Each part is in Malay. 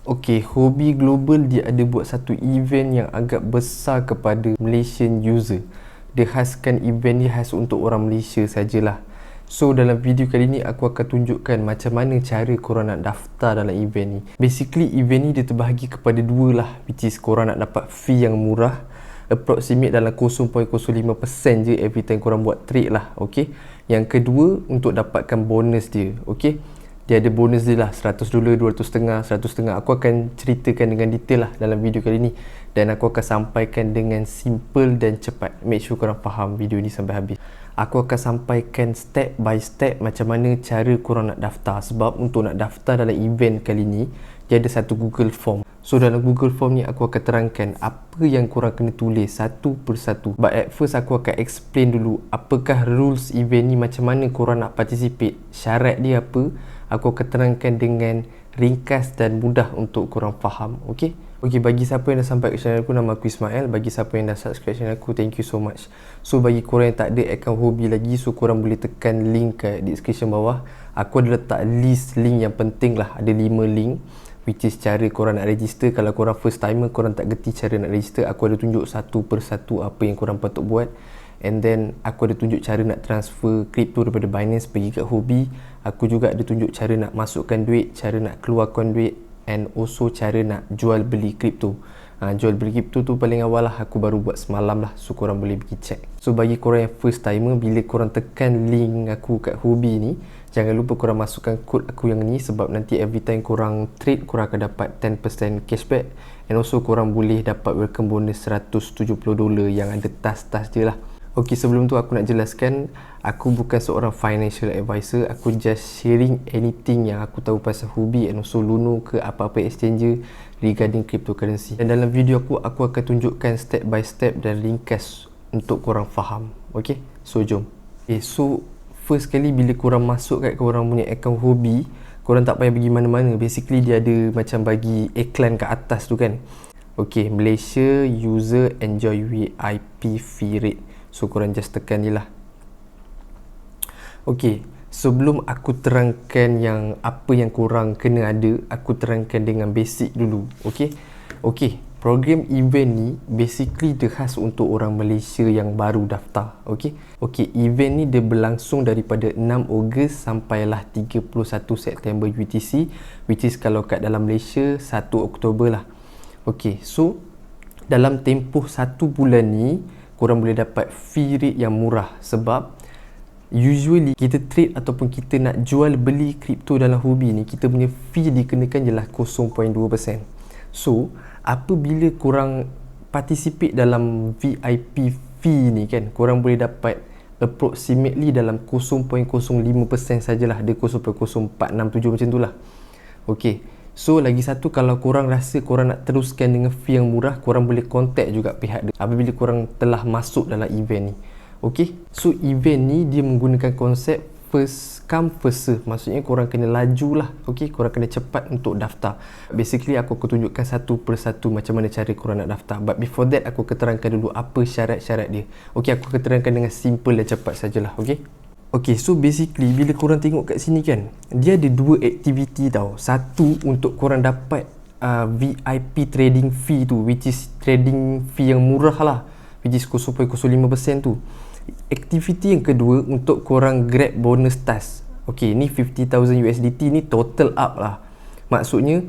Okey, Hobi Global dia ada buat satu event yang agak besar kepada Malaysian user. Dia khaskan event ni khas untuk orang Malaysia sajalah. So dalam video kali ni aku akan tunjukkan macam mana cara korang nak daftar dalam event ni. Basically event ni dia terbahagi kepada dua lah, which is korang nak dapat fee yang murah, approximate dalam 0.05% je every time korang buat trade lah, okey. Yang kedua untuk dapatkan bonus dia, okey. Dia ada bonus dia lah, $100, $200.5, $100.5. Aku akan ceritakan dengan detail lah dalam video kali ni, dan aku akan sampaikan dengan simple dan cepat. Make sure korang faham video ni sampai habis. Aku akan sampaikan step by step macam mana cara korang nak daftar. Sebab untuk nak daftar dalam event kali ni, dia ada satu Google Form. So dalam Google Form ni aku akan terangkan apa yang korang kena tulis satu persatu. But at first aku akan explain dulu apakah rules event ni, macam mana korang nak participate, syarat dia apa. Aku akan terangkan dengan ringkas dan mudah untuk korang faham, okey? Okey, bagi siapa yang dah sampai ke channel aku, nama aku Ismail. Bagi siapa yang dah subscribe channel aku, thank you so much. So bagi korang yang tak ada akaun Hobi lagi, so korang boleh tekan link kat description bawah. Aku ada letak list link yang penting lah, ada 5 link, which is cara korang nak register. Kalau korang first timer, korang tak gerti cara nak register, aku ada tunjuk satu persatu apa yang korang patut buat. And then aku ada tunjuk cara nak transfer crypto daripada Binance pergi kat Hobi. Aku juga ada tunjuk cara nak masukkan duit, cara nak keluarkan duit, and also cara nak jual beli crypto. Jual beli crypto tu paling awal lah, aku baru buat semalam lah, so korang boleh pergi check. So bagi korang yang first timer, bila korang tekan link aku kat Hobi ni, jangan lupa korang masukkan kod aku yang ni, sebab nanti every time korang trade, korang akan dapat 10% cashback. And also korang boleh dapat welcome bonus $170 yang ada tas-tas je lah. Okey, sebelum tu aku nak jelaskan, aku bukan seorang financial advisor. Aku just sharing anything yang aku tahu pasal Hobi and also Luno ke apa-apa exchanger regarding cryptocurrency. Dan dalam video aku akan tunjukkan step by step dan ringkas untuk korang faham. Okey, so jom. Okay, so first kali bila korang masuk kat korang punya account Hobi, korang tak payah pergi mana-mana. Basically dia ada macam bagi iklan kat atas tu kan. Okey, Malaysia user enjoy VIP fee rate. So korang just tekan je lah. Okey, sebelum aku terangkan yang apa yang korang kena ada, aku terangkan dengan basic dulu. Okey. Okey, program event ni basically dia khas untuk orang Malaysia yang baru daftar. Okey. Okey, event ni dia berlangsung daripada 6 Ogos sampailah 31 September UTC, which is kalau kat dalam Malaysia 1 Oktober lah. Okey, so dalam tempoh 1 bulan ni korang boleh dapat fee rate yang murah. Sebab usually kita trade ataupun kita nak jual beli kripto dalam Hobi ni, kita punya fee dikenakan je lah 0.2%. So apabila korang participate dalam VIP fee ni kan, korang boleh dapat approximately dalam 0.05% sajalah. Dia 0.0467 macam tu lah. Okay, so lagi satu, kalau korang rasa korang nak teruskan dengan fee yang murah, korang boleh contact juga pihak dia apabila korang telah masuk dalam event ni. Okay, so event ni dia menggunakan konsep first come first serve. Maksudnya korang kena laju lah. Okay, korang kena cepat untuk daftar. Basically aku akan tunjukkan satu persatu macam mana cara korang nak daftar. But before that, aku akan terangkan dulu apa syarat-syarat dia. Okay, aku akan terangkan dengan simple dan cepat sajalah. Okay. Okay, so basically bila korang tengok kat sini kan, dia ada dua aktiviti tau. Satu untuk korang dapat VIP trading fee tu, which is trading fee yang murah lah, which is 0.05% tu. Aktiviti yang kedua untuk korang grab bonus task. Okay, ni 50,000 USDT ni total up lah. Maksudnya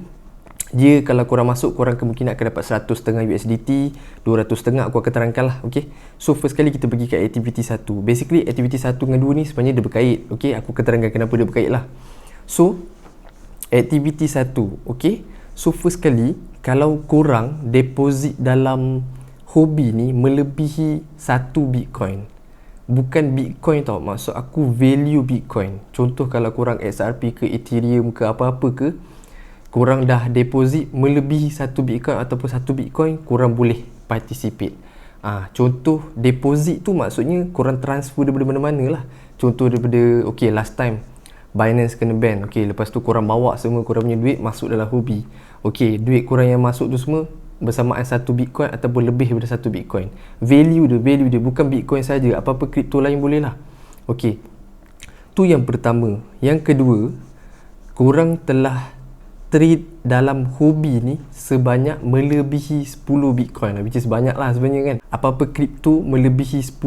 dia kalau korang masuk, korang kemungkinan akan dapat 100.5 USDT, 200.5, aku akan terangkan lah. Okay, so first kali kita pergi ke aktiviti 1. Basically aktiviti 1 dengan 2 ni sebenarnya dia berkait. Okay, aku akan terangkan kenapa dia berkait lah. So aktiviti 1, okay, so first kali kalau korang deposit dalam Hobi ni melebihi 1 Bitcoin, bukan Bitcoin tau, maksud aku value Bitcoin. Contoh kalau korang XRP ke Ethereum ke apa-apa ke, korang dah deposit melebihi 1 Bitcoin ataupun 1 Bitcoin, korang boleh participate. Contoh deposit tu maksudnya korang transfer daripada mana-mana lah. Contoh daripada, okay, last time Binance kena ban. Okay, lepas tu korang bawa semua korang punya duit masuk dalam Hobi. Okay, duit korang yang masuk tu semua bersamaan 1 Bitcoin ataupun lebih daripada 1 Bitcoin. Value dia bukan Bitcoin saja, apa-apa kripto lain boleh lah. Okay, tu yang pertama. Yang kedua, korang telah trade dalam hobi ni sebanyak melebihi 10 Bitcoin, which is banyak lah sebenarnya kan. Apa-apa kripto melebihi 10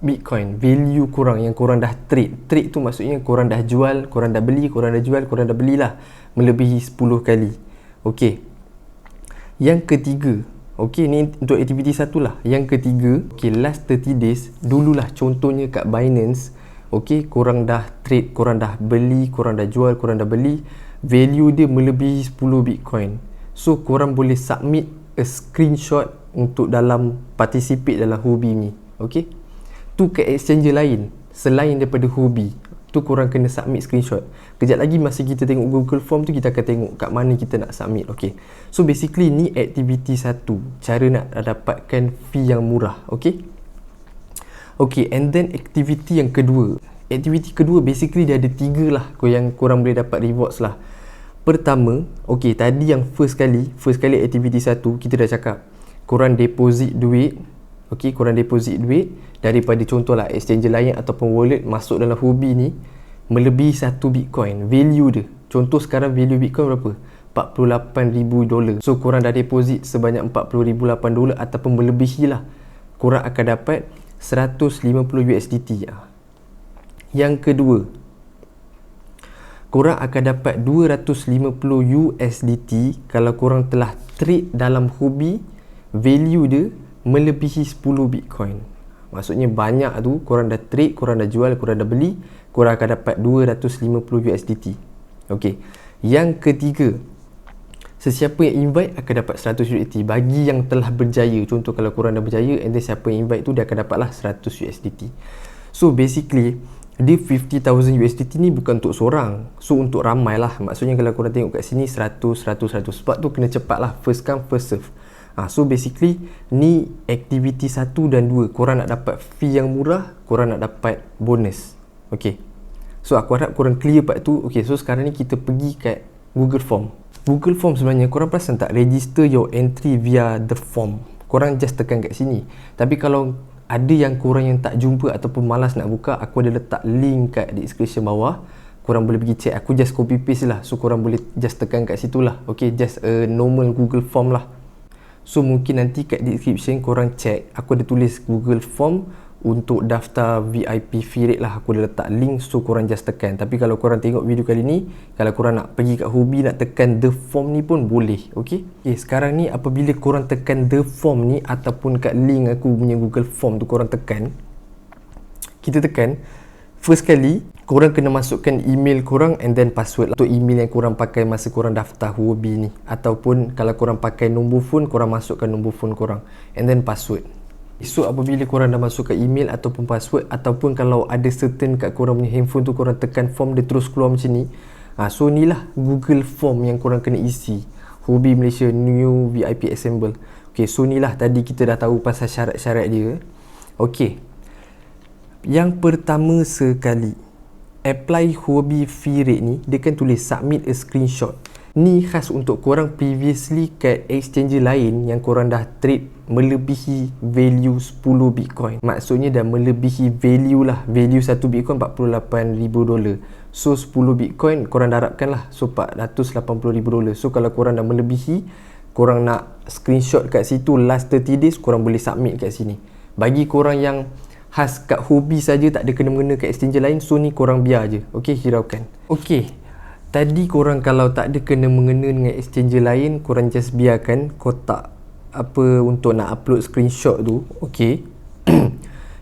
Bitcoin, value korang yang korang dah trade. Trade tu maksudnya korang dah jual, korang dah beli, korang dah jual, korang dah belilah, melebihi 10 kali. Okey. Yang ketiga, okey, ni untuk aktiviti satu lah. Yang ketiga, okey, last 30 days, dululah contohnya kat Binance, okey, korang dah trade, korang dah beli, korang dah jual, korang dah beli, value dia melebihi 10 Bitcoin. So korang boleh submit a screenshot untuk dalam participate dalam hobi ni. Okey, tu ke exchange lain selain daripada hobi, tu korang kena submit screenshot. Kejap lagi masa kita tengok Google Form tu, kita akan tengok kat mana kita nak submit. Okey, so basically ni aktiviti satu, cara nak dapatkan fee yang murah. Okey, okey, and then aktiviti yang kedua. Aktiviti kedua basically dia ada 3 lah yang korang boleh dapat rewards lah. Pertama, okey, tadi yang first kali aktiviti satu kita dah cakap, korang deposit duit. Okey, korang deposit duit daripada contohlah exchange lain ataupun wallet masuk dalam hobi ni melebihi 1 Bitcoin value dia. Contoh sekarang value Bitcoin berapa? $48,000. So korang dah deposit sebanyak $40,008 ataupun melebihi lah, korang akan dapat 150 USDT. Yang kedua, korang akan dapat 250 USDT kalau korang telah trade dalam hobi value dia melebihi 10 Bitcoin. Maksudnya banyak tu, korang dah trade, korang dah jual, korang dah beli, korang akan dapat 250 USDT. Okey. Yang ketiga, sesiapa yang invite akan dapat 100 USDT bagi yang telah berjaya. Contoh kalau korang dah berjaya, and then siapa yang invite tu dia akan dapatlah 100 USDT. So basically dia 50,000 USDT ni bukan untuk seorang, so untuk ramai lah. Maksudnya kalau korang tengok kat sini 100, 100, 100, sebab tu kena cepat lah, first come first serve. So basically ni aktiviti 1 dan 2, korang nak dapat fee yang murah, korang nak dapat bonus. Okay, so aku harap korang clear part tu. Okay, so sekarang ni kita pergi kat Google Form. Google Form sebenarnya korang perasan tak, register your entry via the form, korang just tekan kat sini. Tapi kalau ada yang korang yang tak jumpa ataupun malas nak buka, aku ada letak link kat description bawah, korang boleh pergi check. Aku just copy paste lah, so korang boleh just tekan kat situ lah. Okay, just a normal Google Form lah. So mungkin nanti kat description korang check, aku ada tulis Google Form untuk daftar VIP fee rate lah, aku ada letak link, so korang just tekan. Tapi kalau korang tengok video kali ni, kalau korang nak pergi kat hobi nak tekan the form ni pun boleh. Okay, sekarang ni apabila korang tekan the form ni ataupun kat link aku punya Google Form tu, korang tekan, kita tekan, first kali korang kena masukkan email korang and then password lah. Untuk email yang korang pakai masa korang daftar hobi ni, ataupun kalau korang pakai nombor phone, korang masukkan nombor phone korang and then password. So apabila korang dah masukkan email ataupun password, ataupun kalau ada certain kat korang punya handphone tu, korang tekan form dia terus keluar macam ni. So ni lah Google Form yang korang kena isi, Hobi Malaysia New VIP Assemble. Okay, so ni lah tadi kita dah tahu pasal syarat-syarat dia. Okay, yang pertama sekali, apply hobi fee rate ni, dia kan tulis submit a screenshot. Ni khas untuk korang previously kat exchange lain yang korang dah trade melebihi value 10 Bitcoin. Maksudnya dah melebihi value lah, value 1 Bitcoin $48,000. So 10 Bitcoin korang darabkan lah, so $480,000. So kalau korang dah melebihi, korang nak screenshot kat situ last 30 days, korang boleh submit kat sini. Bagi korang yang khas kat hobi saja, tak ada kena-mengena kat exchange lain, so ni korang biar je. Okey, hiraukan. Okey, tadi korang kalau tak ada kena-mengena dengan exchange lain, korang just biarkan kotak apa untuk nak upload screenshot tu. Okey.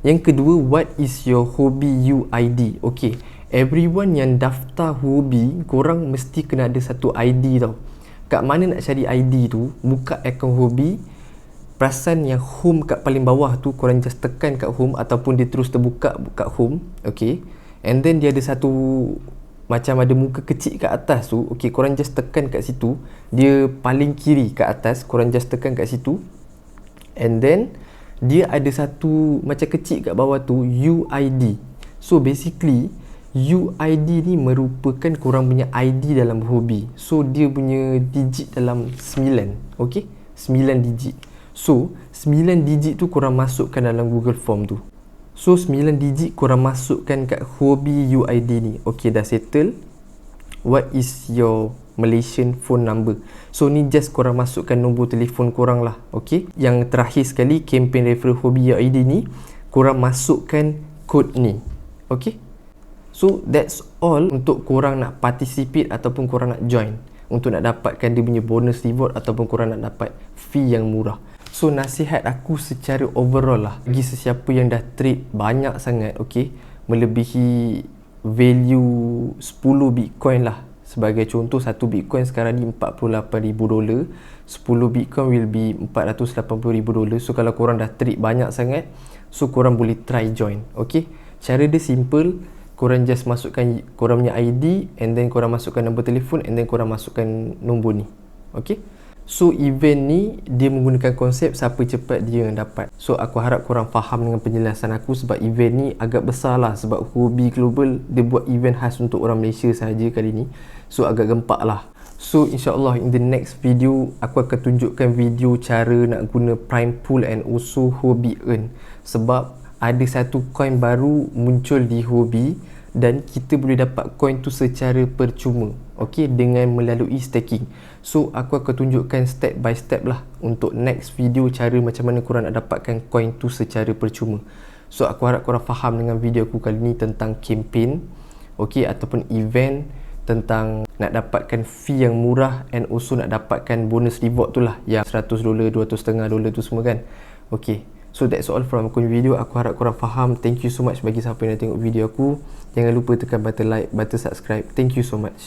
Yang kedua, what is your hobby UID? Okey, everyone yang daftar hobi, korang mesti kena ada satu ID tau. Kat mana nak cari ID tu? Buka akaun hobi, perasan yang home kat paling bawah tu, korang just tekan kat home ataupun dia terus terbuka kat home. Okay, and then dia ada satu macam ada muka kecil kat atas tu. Okay, korang just tekan kat situ, dia paling kiri kat atas, korang just tekan kat situ, and then dia ada satu macam kecil kat bawah tu, UID. So basically UID ni merupakan korang punya ID dalam hobi. So dia punya digit dalam 9. Okay, 9 digit. So 9 digit tu korang masukkan dalam Google Form tu. So 9 digit korang masukkan kat hobi UID ni. Okay, dah settle. What is your Malaysian phone number. So ni just korang masukkan nombor telefon korang lah. Okay, yang terakhir sekali, kempen referral hobi ID ni korang masukkan kod ni. Okay, so that's all untuk korang nak participate ataupun korang nak join untuk nak dapatkan dia punya bonus reward ataupun korang nak dapat fee yang murah. So nasihat aku secara overall lah, bagi sesiapa yang dah trade banyak sangat, okay, melebihi value 10 Bitcoin lah. Sebagai contoh, 1 Bitcoin sekarang ni $48,000, 10 Bitcoin will be $480,000. So kalau korang dah trade banyak sangat, so korang boleh try join. Okay, cara dia simple, korang just masukkan korang punya ID, and then korang masukkan nombor telefon, and then korang masukkan nombor ni. Okay, so event ni dia menggunakan konsep siapa cepat dia yang dapat. So aku harap korang faham dengan penjelasan aku, sebab event ni agak besar lah, sebab Huobi Global dia buat event khas untuk orang Malaysia sahaja kali ni. So agak gempak lah. So insyaAllah in the next video aku akan tunjukkan video cara nak guna Prime Pool and also Huobi Earn. Sebab ada satu coin baru muncul di Huobi dan kita boleh dapat coin tu secara percuma, okay, dengan melalui staking. So aku akan tunjukkan step by step lah untuk next video cara macam mana korang nak dapatkan coin tu secara percuma. So aku harap korang faham dengan video aku kali ni tentang campaign, okay, ataupun event, tentang nak dapatkan fee yang murah and also nak dapatkan bonus reward tu lah, yang $100, $250 tu semua kan. Okay, so that's all from aku video. Aku harap korang faham. Thank you so much bagi siapa yang dah tengok video aku. Jangan lupa tekan button like, button subscribe. Thank you so much.